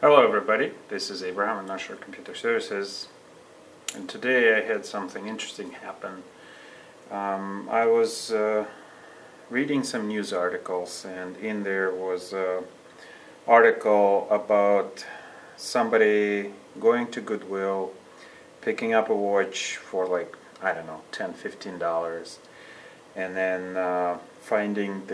Hello everybody, this is Abraham at National Computer Services, and today I had something interesting happen. I was reading some news articles, and in there was an article about somebody going to Goodwill, picking up a watch for like, I don't know, $10–15, and then finding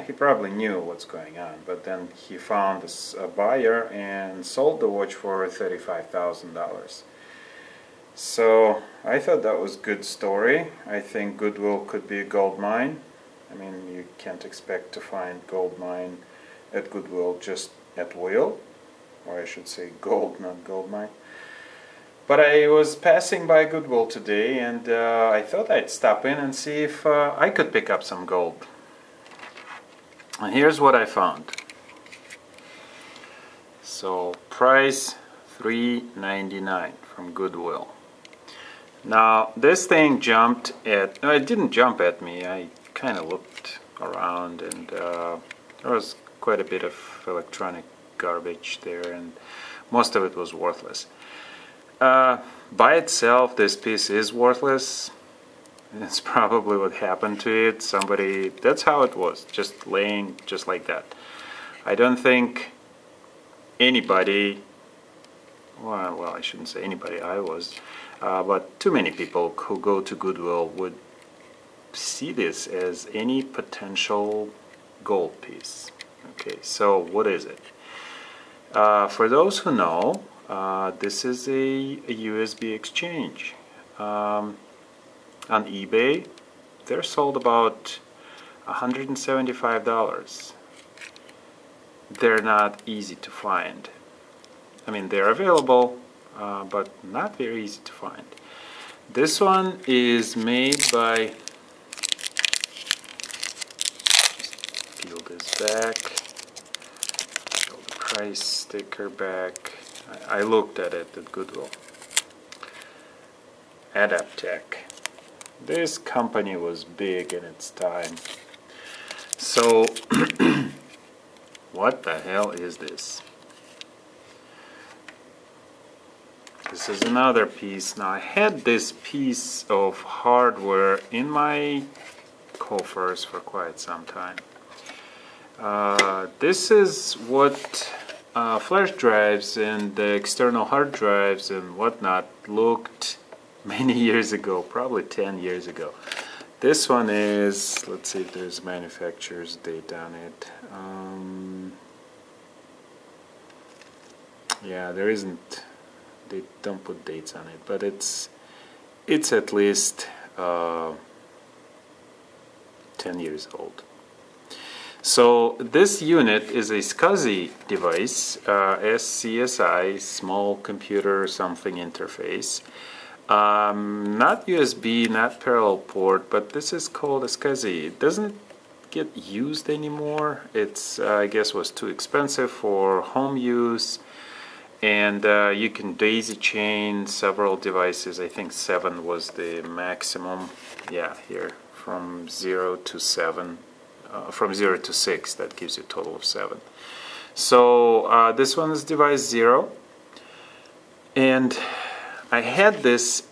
he probably knew what's going on, but then he found a buyer and sold the watch for $35,000. So I thought that was a good story. I think Goodwill could be a gold mine. I mean, you can't expect to find gold mine at Goodwill just at will, or I should say gold, not gold mine. But I was passing by Goodwill today, and I thought I'd stop in and see if I could pick up some gold. And here's what I found. So price $3.99 from Goodwill. Now this thing jumped at, no, it didn't jump at me. I kind of looked around, and there was quite a bit of electronic garbage there, and most of it was worthless. By itself, this piece is worthless. That's probably what happened to it. Somebody, that's how it was, just laying just like that. I don't think anybody, well, I shouldn't say anybody, I was, but too many people who go to Goodwill would see this as any potential gold piece. Okay, so what is it? For those who know, this is a USB Xchange. On eBay, they're sold about $175. They're not easy to find. I mean, they're available, but not very easy to find. This one is made by, just peel this back, peel the price sticker back. I looked at it at Goodwill. Adaptec. This company was big in its time. So, what the hell is this? This is another piece. Now, I had this piece of hardware in my coffers for quite some time. This is what flash drives and the external hard drives and whatnot looked many years ago, probably 10 years ago. This one is, let's see if there's manufacturer's date on it. Yeah, there isn't, they don't put dates on it, but it's at least 10 years old. So this unit is a SCuzzy device, SCSI, small computer something interface. Not USB, not parallel port, but this is called a SCuzzy. It doesn't get used anymore. It's, I guess, was too expensive for home use, and you can daisy chain several devices. I think 7 was the maximum. Yeah, here from 0 to 7, from 0 to 6. That gives you a total of 7. So this one is device 0, and I had this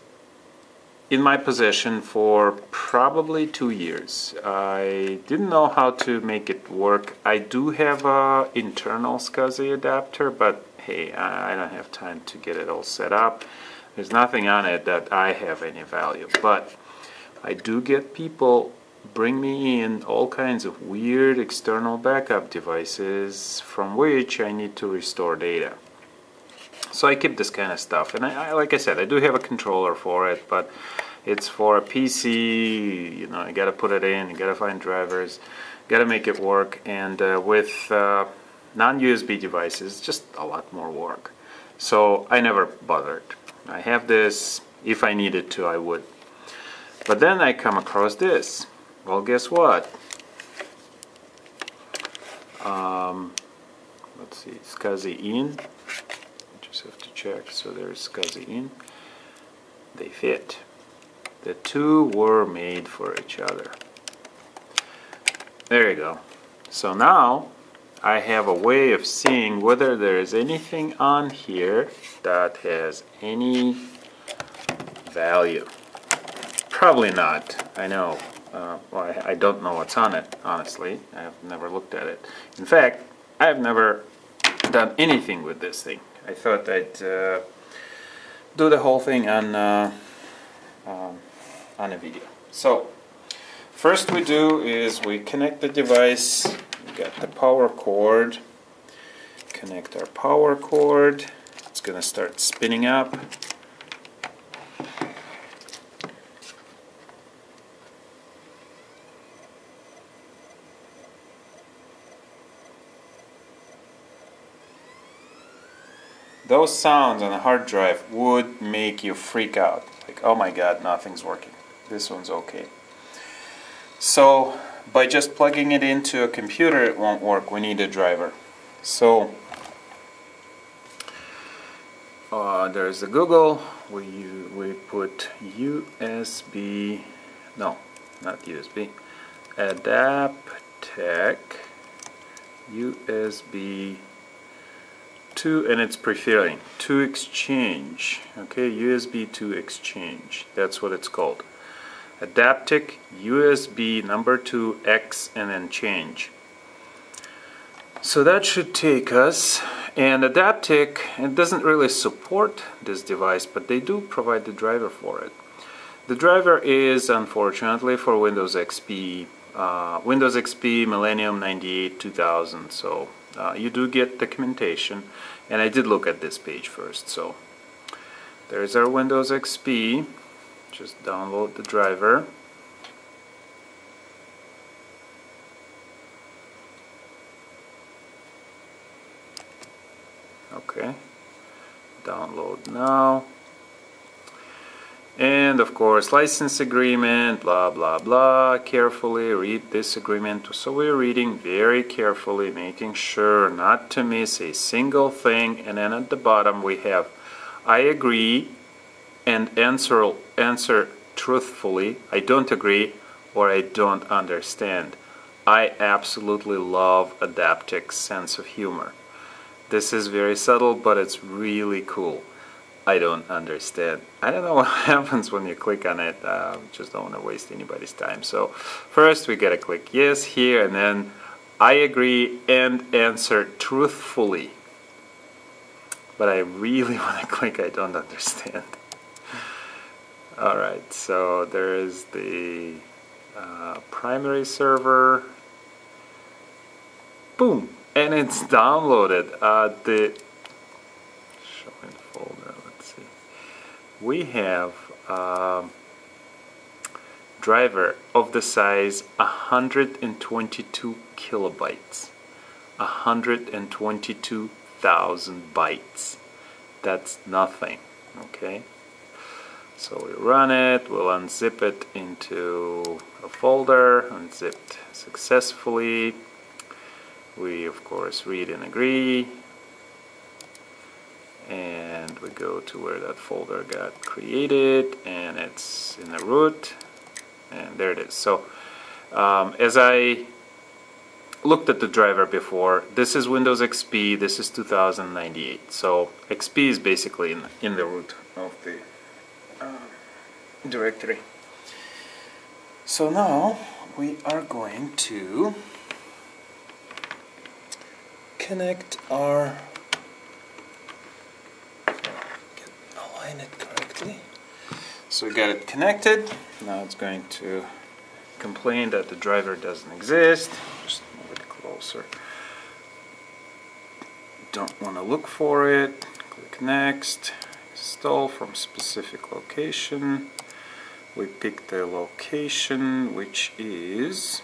in my possession for probably 2 years. I didn't know how to make it work. I do have an internal SCuzzy adapter, but hey, I don't have time to get it all set up. There's nothing on it that I have any value, but I do get people bring me in all kinds of weird external backup devices from which I need to restore data. So I keep this kind of stuff, and I like I said, I do have a controller for it, but it's for a PC. You know, you got to put it in, you got to find drivers, got to make it work, and with non-USB devices, just a lot more work. So I never bothered. I have this. If I needed to, I would. But then I come across this. Well, guess what? Let's see, SCuzzy in. Just have to check. So there's SCuzzy in. They fit. The two were made for each other. There you go. So now I have a way of seeing whether there is anything on here that has any value. Probably not, I know. Well, I don't know what's on it, honestly. I've never looked at it. In fact, I've never done anything with this thing. I thought I'd do the whole thing on a video. So, first we do is we connect the device. We got the power cord. Connect our power cord. It's going to start spinning up. Those sounds on a hard drive would make you freak out. Like, oh my god, nothing's working. This one's okay. So, by just plugging it into a computer, it won't work. We need a driver. So, there's the Google. We put USB, no, not USB, Adaptec USB 2, and it's prefilling to Xchange. Okay, USB to Xchange. That's what it's called. Adaptec USB number 2 X and then change. So that should take us. And Adaptec, it doesn't really support this device, but they do provide the driver for it. The driver is unfortunately for Windows XP, Windows XP Millennium 98 2000. So you do get documentation, and I did look at this page first. So there's our Windows XP. Just download the driver. Okay, download now. And of course, license agreement, blah blah blah. Carefully read this agreement. So we're reading very carefully, making sure not to miss a single thing. And then at the bottom we have, I agree and answer truthfully. I don't agree or I don't understand. I absolutely love Adaptec's sense of humor. This is very subtle, but it's really cool. I don't understand. I don't know what happens when you click on it. Just don't want to waste anybody's time. So first we gotta click yes here, and then I agree and answer truthfully. But I really want to click I don't understand. Alright, so there is the primary server. Boom! And it's downloaded. The showing folder, let's see. We have driver of the size 122 kilobytes. 122,000 bytes. That's nothing. Okay? So we run it, we'll unzip it into a folder, unzipped successfully. We of course read and agree, and we go to where that folder got created, and it's in the root, and there it is. So as I looked at the driver before, this is Windows XP, this is 2098. So XP is basically in the root of the directory. So now we are going to connect our, align it correctly. So we got it connected. Now it's going to complain that the driver doesn't exist. Just move it closer. Don't want to look for it. Click next. Install from specific location. We pick the location, which is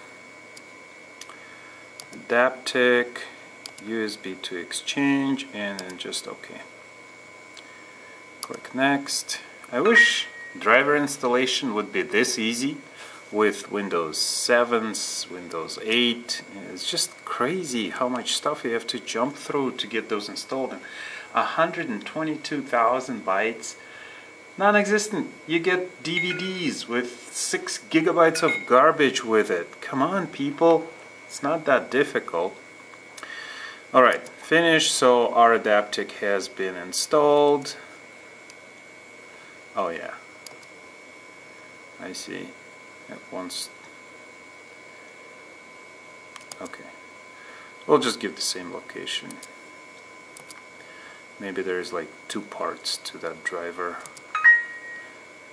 Adaptec USB to Xchange, and then just OK. Click next. I wish driver installation would be this easy with Windows 7s, Windows 8. It's just crazy how much stuff you have to jump through to get those installed. And 122,000 bytes, non-existent. You get DVDs with 6 gigabytes of garbage with it. Come on, people, it's not that difficult. Alright, finished. So our Adaptec has been installed. Oh yeah, I see. It wants... Okay, we'll just give the same location. Maybe there's like 2 parts to that driver.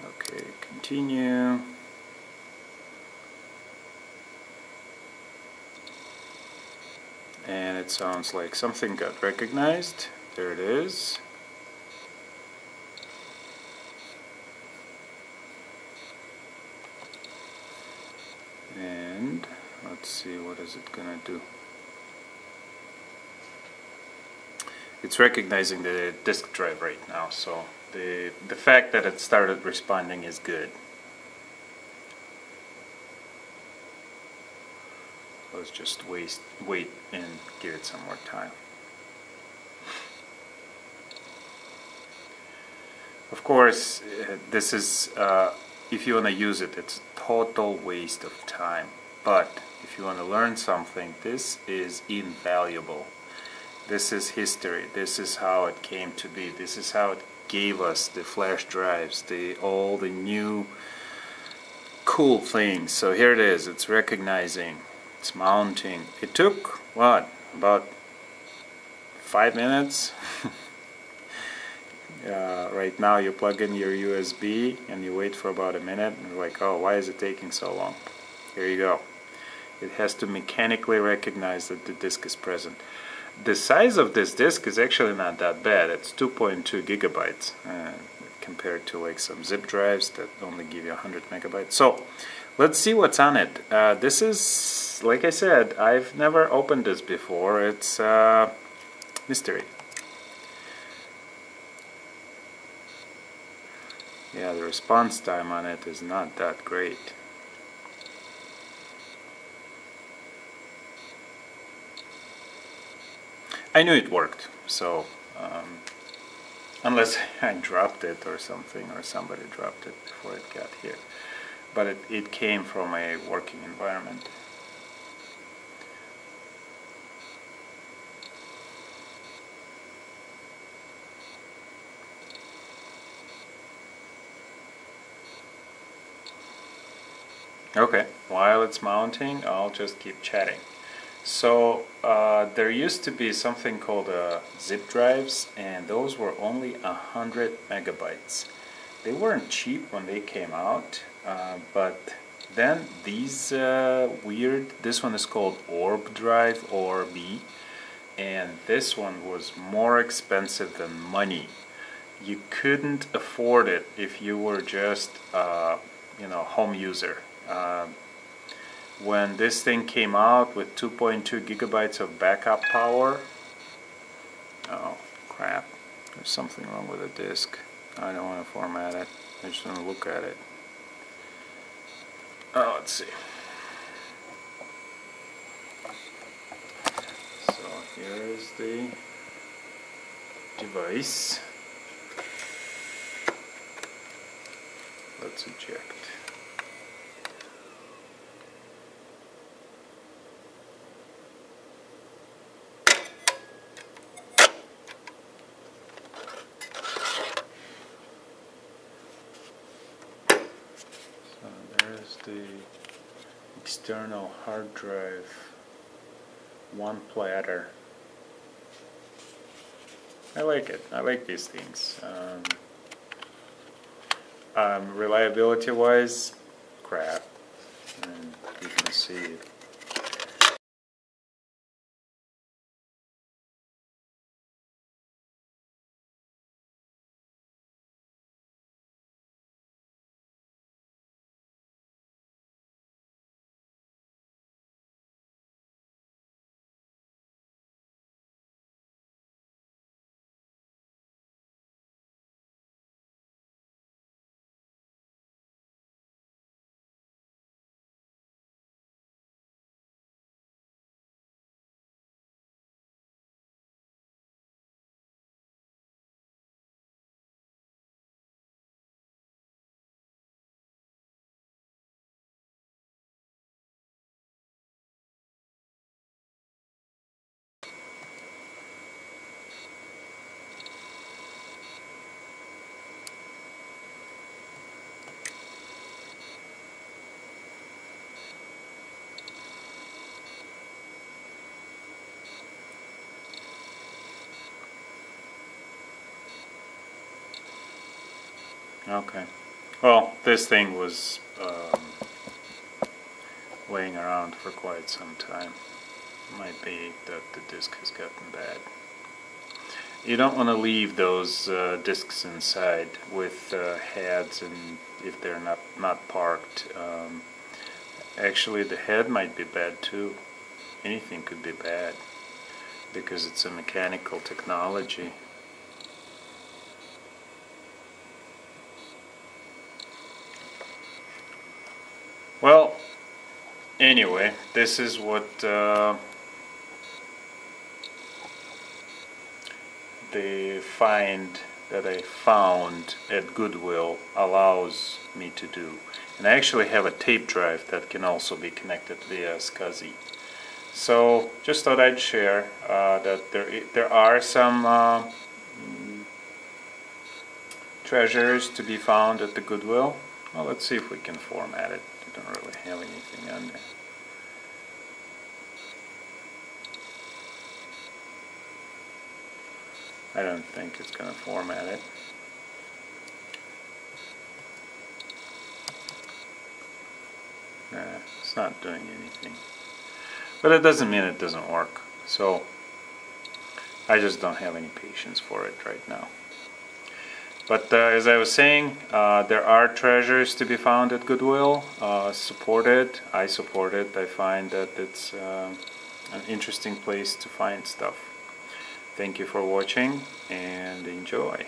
Okay, continue. And it sounds like something got recognized. There it is. And let's see, what is it gonna do? It's recognizing the disk drive right now, so the fact that it started responding is good. Let's just wait and give it some more time. Of course, this is if you want to use it, it's a total waste of time. But if you want to learn something, this is invaluable. This is history. This is how it came to be. This is how it gave us the flash drives, all the new cool things. So here it is. It's recognizing. It's mounting. It took what? About 5 minutes. Right now you plug in your USB and you wait for about a minute and you're like, oh, why is it taking so long? Here you go. It has to mechanically recognize that the disk is present. The size of this disk is actually not that bad. It's 2.2 gigabytes compared to like some zip drives that only give you 100 megabytes. So let's see what's on it. This is, like I said, I've never opened this before. It's mystery. Yeah, the response time on it is not that great. I knew it worked, so unless I dropped it or something, or somebody dropped it before it got here. But it came from a working environment. Okay, while it's mounting, I'll just keep chatting. So there used to be something called zip drives, and those were only 100 megabytes. They weren't cheap when they came out, but then these this one is called Orb Drive, Orb, and this one was more expensive than money. You couldn't afford it if you were just home user. When this thing came out with 2.2 gigabytes of backup power, oh crap, there's something wrong with the disk. I don't want to format it, I just want to look at it. Oh, let's see. So here is the device. Let's eject. There's the external hard drive, one platter. I like it. I like these things. Reliability wise, crap. And you can see Okay. Well, this thing was laying around for quite some time. Might be that the disk has gotten bad. You don't want to leave those disks inside with heads, and if they're not parked. Actually, the head might be bad too. Anything could be bad because it's a mechanical technology. Well, anyway, this is what the find that I found at Goodwill allows me to do. And I actually have a tape drive that can also be connected via scuzzy. So just thought I'd share that there are some treasures to be found at the Goodwill. Well, let's see if we can format it. I don't really have anything on there. I don't think it's going to format it. Nah, it's not doing anything. But it doesn't mean it doesn't work. So I just don't have any patience for it right now. But as I was saying, there are treasures to be found at Goodwill. Support it. I support it. I find that it's an interesting place to find stuff. Thank you for watching and enjoy.